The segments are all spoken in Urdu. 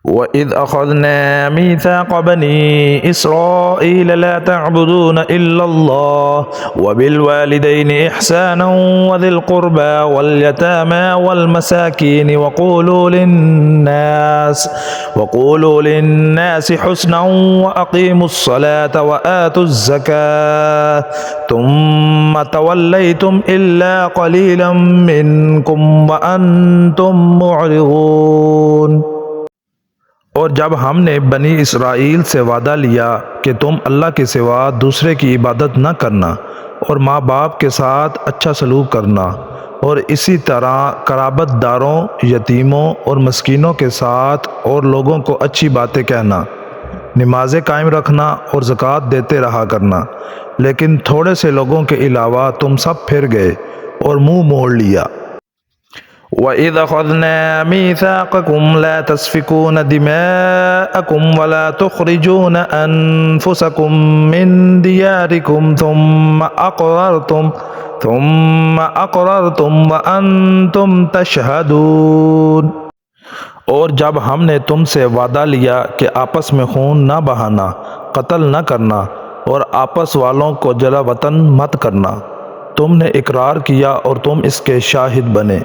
وَإِذْ أَخَذْنَا مِيثَاقَ بَنِي إِسْرَائِيلَ لَا تَعْبُدُونَ إِلَّا اللَّهَ وَبِالْوَالِدَيْنِ إِحْسَانًا وَذِي الْقُرْبَى وَالْيَتَامَى وَالْمَسَاكِينِ وَقُولُوا لِلنَّاسِ حُسْنًا وَأَقِيمُوا الصَّلَاةَ وَآتُوا الزَّكَاةَ ثُمَّ تَوَلَّيْتُمْ إِلَّا قَلِيلًا مِّنكُمْ وَأَنْتُمْ مُعْرِضُونَ۔ اور جب ہم نے بنی اسرائیل سے وعدہ لیا کہ تم اللہ کے سوا دوسرے کی عبادت نہ کرنا اور ماں باپ کے ساتھ اچھا سلوک کرنا اور اسی طرح قرابت داروں، یتیموں اور مسکینوں کے ساتھ اور لوگوں کو اچھی باتیں کہنا، نمازیں قائم رکھنا اور زکوٰۃ دیتے رہا کرنا، لیکن تھوڑے سے لوگوں کے علاوہ تم سب پھر گئے اور منہ موڑ لیا۔ وَإِذْ أَخَذْنَا مِيثَاقَكُمْ لَا تَسْفِكُونَ دِمَاءَكُمْ وَلَا تُخْرِجُونَ أَنفُسَكُمْ مِنْ دِيَارِكُمْ ثُمَّ أَقْرَرْتُمْ وَأَنْتُمْ تَشْهَدُونَ۔ اور جب ہم نے تم سے وعدہ لیا کہ آپس میں خون نہ بہانا، قتل نہ کرنا اور آپس والوں کو جلا وطن مت کرنا، تم نے اقرار کیا اور تم اس کے شاہد بنے۔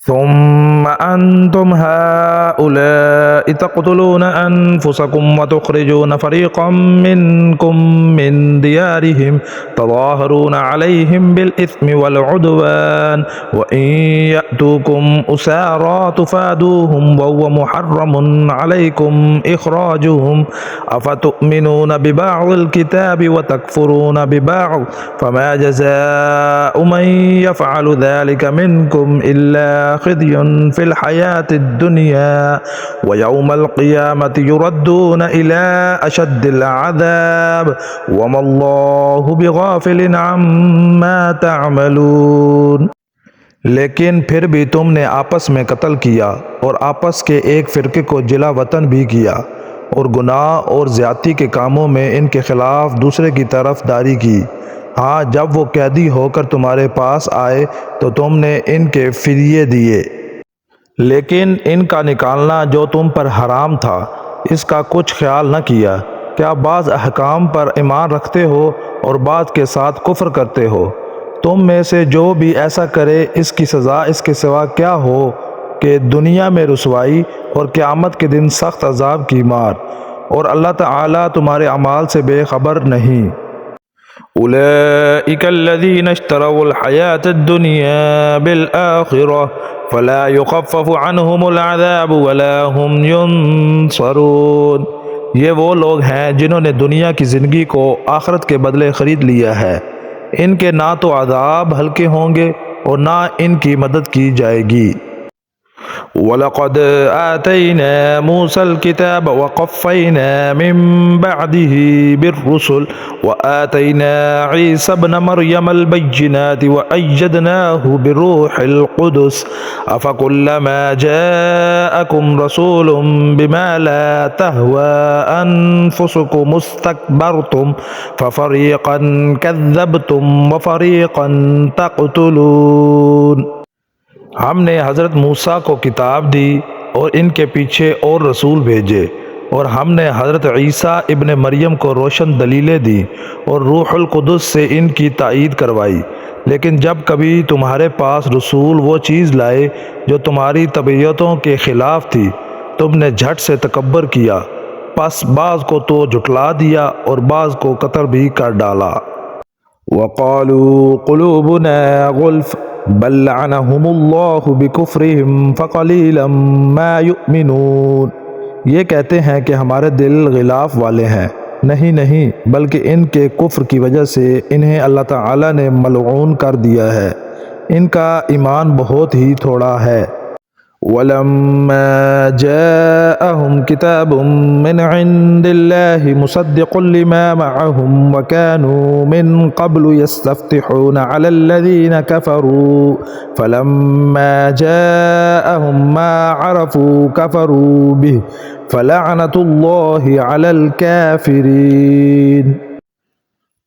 ثم أنتم هؤلاء تقتلون أنفسكم وتخرجون فريقا منكم من ديارهم تظاهرون عليهم بالإثم والعدوان وإن يأتوكم أسارى تفادوهم وهو محرم عليكم إخراجهم أفتؤمنون ببعض الكتاب وتكفرون ببعض فما جزاء من يفعل ذلك منكم إلا خزي في الحياة الدنيا ويوم القيامة يردون إلى أشد العذاب وما الله بغافل عما تعملون۔ لیکن پھر بھی تم نے آپس میں قتل کیا اور آپس کے ایک فرقے کو جلا وطن بھی کیا اور گناہ اور زیادتی کے کاموں میں ان کے خلاف دوسرے کی طرف داری کی۔ ہاں، جب وہ قیدی ہو کر تمہارے پاس آئے تو تم نے ان کے فدیے دیے، لیکن ان کا نکالنا جو تم پر حرام تھا اس کا کچھ خیال نہ کیا۔ کیا بعض احکام پر ایمان رکھتے ہو اور بعض کے ساتھ کفر کرتے ہو؟ تم میں سے جو بھی ایسا کرے اس کی سزا اس کے سوا کیا ہو کہ دنیا میں رسوائی اور قیامت کے دن سخت عذاب کی مار، اور اللہ تعالیٰ تمہارے اعمال سے بے خبر نہیں۔ أولئك الذين اشتروا الحياة الدنيا بالآخرة فلا يخفف عنهم العذاب ولا هم ينصرون۔ یہ وہ لوگ ہیں جنہوں نے دنیا کی زندگی کو آخرت کے بدلے خرید لیا ہے، ان کے نہ تو عذاب ہلکے ہوں گے اور نہ ان کی مدد کی جائے گی۔ وَلَقَدْ آتَيْنَا مُوسَى الْكِتَابَ وَقَفَّيْنَا مِن بَعْدِهِ بِالرُّسُلِ وَآتَيْنَا عِيسَى ابْنَ مَرْيَمَ الْبَيِّنَاتِ وَأَيَّدْنَاهُ بِالرُّوحِ الْقُدُسِ أَفَكُلَّمَا جَاءَكُمْ رَسُولٌ بِمَا لَا تَهْوَىٰ أَنفُسُكُمُ اسْتَكْبَرْتُمْ فَفَرِيقًا كَذَّبْتُمْ وَفَرِيقًا تَقْتُلُونَ۔ ہم نے حضرت موسیٰ کو کتاب دی اور ان کے پیچھے اور رسول بھیجے، اور ہم نے حضرت عیسیٰ ابن مریم کو روشن دلیلیں دی اور روح القدس سے ان کی تائید کروائی، لیکن جب کبھی تمہارے پاس رسول وہ چیز لائے جو تمہاری طبیعتوں کے خلاف تھی، تم نے جھٹ سے تکبر کیا، پس بعض کو تو جھٹلا دیا اور بعض کو قتل بھی کر ڈالا۔ وَقَالُوا قُلُوبُنَا غُلْفٌ بل لعنهم اللہ بکفرہم فقلیلا ما یؤمنون۔ یہ کہتے ہیں کہ ہمارے دل غلاف والے ہیں، نہیں بلکہ ان کے کفر کی وجہ سے انہیں اللہ تعالی نے ملعون کر دیا ہے، ان کا ایمان بہت ہی تھوڑا ہے۔ وَلَمَّا جَاءَهُمْ كِتَابٌ مِّنْ عِندِ اللَّهِ مُصَدِّقٌ لِّمَا مَعَهُمْ وَكَانُوا مِن قَبْلُ يَسْتَفْتِحُونَ عَلَى الَّذِينَ كَفَرُوا فَلَمَّا جَاءَهُم مَّا عَرَفُوا كَفَرُوا بِهِ فَلَعْنَةُ اللَّهِ عَلَى الْكَافِرِينَ۔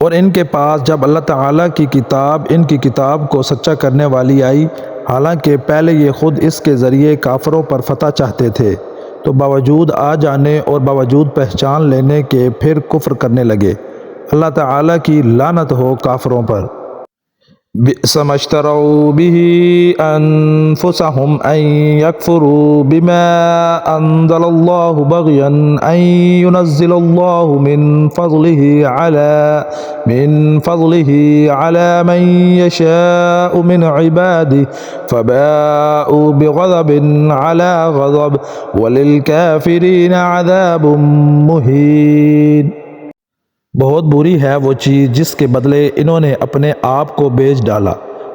اور ان کے پاس جب اللہ تعالیٰ کی کتاب ان کی کتاب کو سچا کرنے والی آئی، حالانکہ پہلے یہ خود اس کے ذریعے کافروں پر فتح چاہتے تھے، تو باوجود آ جانے اور باوجود پہچان لینے کے پھر کفر کرنے لگے۔ اللہ تعالیٰ کی لعنت ہو کافروں پر۔ بئس ما اشتروا به أنفسهم أن يكفروا بما أنزل الله بغيا أن ينزل الله من فضله على من يشاء من عباده فباءوا بغضب على غضب وللكافرين عذاب مهين۔ بہت بری ہے وہ چیز جس کے بدلے انہوں نے اپنے آپ کو بیچ ڈالا،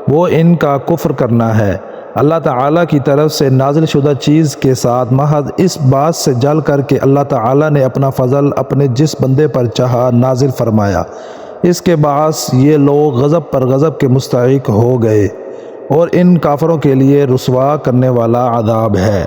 وہ ان کا کفر کرنا ہے۔ اللہ تعالیٰ کی طرف سے نازل شدہ چیز کے ساتھ محض اس بات سے جل کر کہ اللہ تعالیٰ نے اپنا فضل اپنے جس بندے پر چاہا نازل فرمایا، اس کے باعث یہ لوگ غضب پر غضب کے مستحق ہو گئے، اور ان کافروں کے لیے رسوا کرنے والا عذاب ہے۔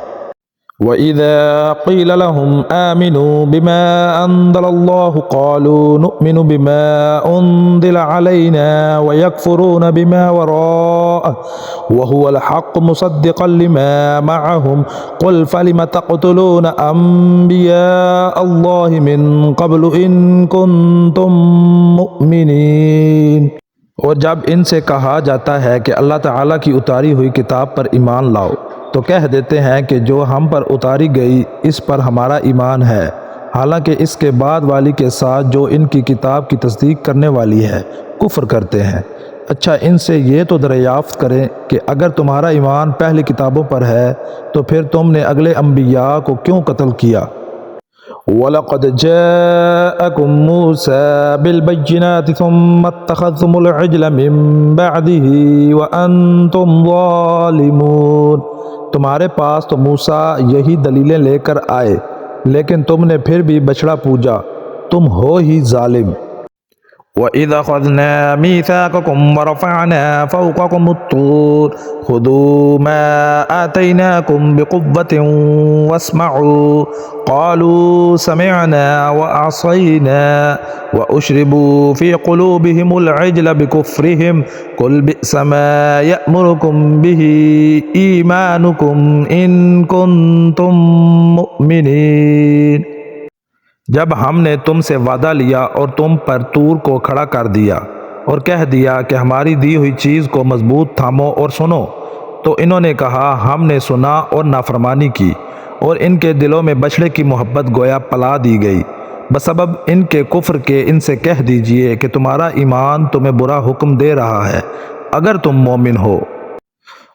وَإِذَا قِيلَ لَهُمْ آمِنُوا بِمَا أَنزَلَ اللَّهُ قَالُوا نُؤْمِنُ بِمَا أُنزِلَ عَلَيْنَا وَيَكْفُرُونَ بِمَا وَرَاءَهُ وَهُوَ الْحَقُّ مُصَدِّقًا لِمَا مَعَهُمْ قُلْ فَلِمَ تَقْتُلُونَ أَنبِيَاءَ اللَّهِ مِن قَبْلُ إِن كُنتُم مُّؤْمِنِينَ۔ اور جب ان سے کہا جاتا ہے کہ اللہ تعالیٰ کی اتاری ہوئی کتاب پر ایمان لاؤ تو کہہ دیتے ہیں کہ جو ہم پر اتاری گئی اس پر ہمارا ایمان ہے، حالانکہ اس کے بعد والی کے ساتھ جو ان کی کتاب کی تصدیق کرنے والی ہے کفر کرتے ہیں۔ اچھا ان سے یہ تو دریافت کریں کہ اگر تمہارا ایمان پہلی کتابوں پر ہے تو پھر تم نے اگلے انبیاء کو کیوں قتل کیا؟ وَلَقَدْ جَاءَكُم مُوسَىٰ بِالْبَيِّنَاتِ ثُمَّ اتَّخَذْتُمُ الْعِجْلَ مِن بَعْدِهِ وَأَنتُمْ ظَالِمُونَ۔ تمہارے پاس تو موسیٰ یہی دلیلیں لے کر آئے، لیکن تم نے پھر بھی بچڑا پوجا، تم ہو ہی ظالم۔ وَإِذَا أَخَذْنَا مِيثَاقَكُمْ وَرَفَعْنَا فَوْقَكُمُ الطُّورَ خُذُوا مَا آتَيْنَاكُمْ بِقُوَّةٍ وَاسْمَعُوا قَالُوا سَمِعْنَا وَعَصَيْنَا وَأُشْرِبُوا فِي قُلُوبِهِمُ الْعِجْلَ بِكُفْرِهِمْ قُلْ بِئْسَ مَا يَأْمُرُكُمْ بِهِ إِيمَانُكُمْ إِن كُنتُم مُّؤْمِنِينَ۔ جب ہم نے تم سے وعدہ لیا اور تم پر طور کو کھڑا کر دیا اور کہہ دیا کہ ہماری دی ہوئی چیز کو مضبوط تھامو اور سنو، تو انہوں نے کہا ہم نے سنا اور نافرمانی کی، اور ان کے دلوں میں بچڑے کی محبت گویا پلا دی گئی بسبب ان کے کفر کے۔ ان سے کہہ دیجئے کہ تمہارا ایمان تمہیں برا حکم دے رہا ہے اگر تم مومن ہو۔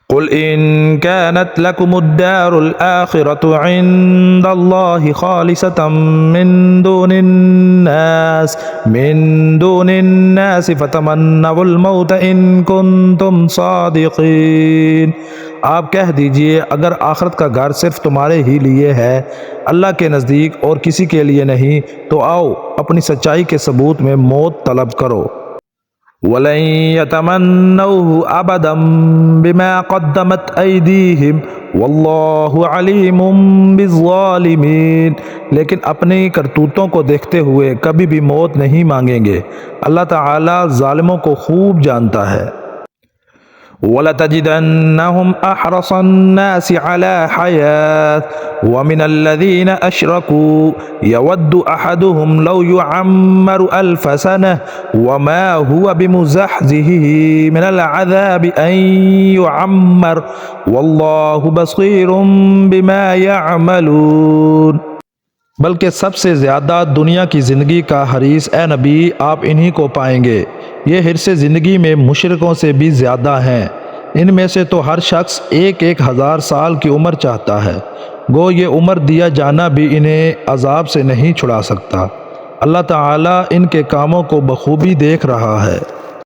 قُلْ إِن كَانَتْ لَكُمُ الدَّارُ الْآخِرَةُ عِندَ اللَّهِ خَالِصَةً مِّن دُونِ النَّاسِ فَتَمَنَّوُا الْمَوْتَ إِن كُنتُمْ صَادِقِينَ۔ آپ کہہ دیجئے اگر آخرت کا گھر صرف تمہارے ہی لیے ہے، اللہ کے نزدیک اور کسی کے لیے نہیں، تو آؤ اپنی سچائی کے ثبوت میں موت طلب کرو۔ وَلَن يَتَمَنَّوْهُ أَبَدًا بِمَا قَدَّمَتْ أَيْدِيهِمْ وَاللَّهُ عَلِيمٌ بِالظَّالِمِينَ۔ لیکن اپنی کرتوتوں کو دیکھتے ہوئے کبھی بھی موت نہیں مانگیں گے، اللہ تعالیٰ ظالموں کو خوب جانتا ہے۔ وَلَتَجِدَنَّهُمْ أَحْرَصَ النَّاسِ عَلَىٰ حَيَاةٍ وَمِنَ الَّذِينَ أَشْرَكُوا يَوَدُّ أَحَدُهُمْ لَوْ يُعَمَّرُ أَلْفَ سَنَةٍ وَمَا هُوَ بِمُزَحْزِحِهِ مِنَ الْعَذَابِ أَن يُعَمَّرَ وَاللَّهُ بَصِيرٌ بِمَا يَعْمَلُونَ۔ بلکہ سب سے زیادہ دنیا کی زندگی کا حریص اے نبی آپ انہی کو پائیں گے۔ یہ حرص زندگی میں مشرکوں سے بھی زیادہ ہیں، ان میں سے تو ہر شخص 1000 سال کی عمر چاہتا ہے، گو یہ عمر دیا جانا بھی انہیں عذاب سے نہیں چھڑا سکتا۔ اللہ تعالیٰ ان کے کاموں کو بخوبی دیکھ رہا ہے۔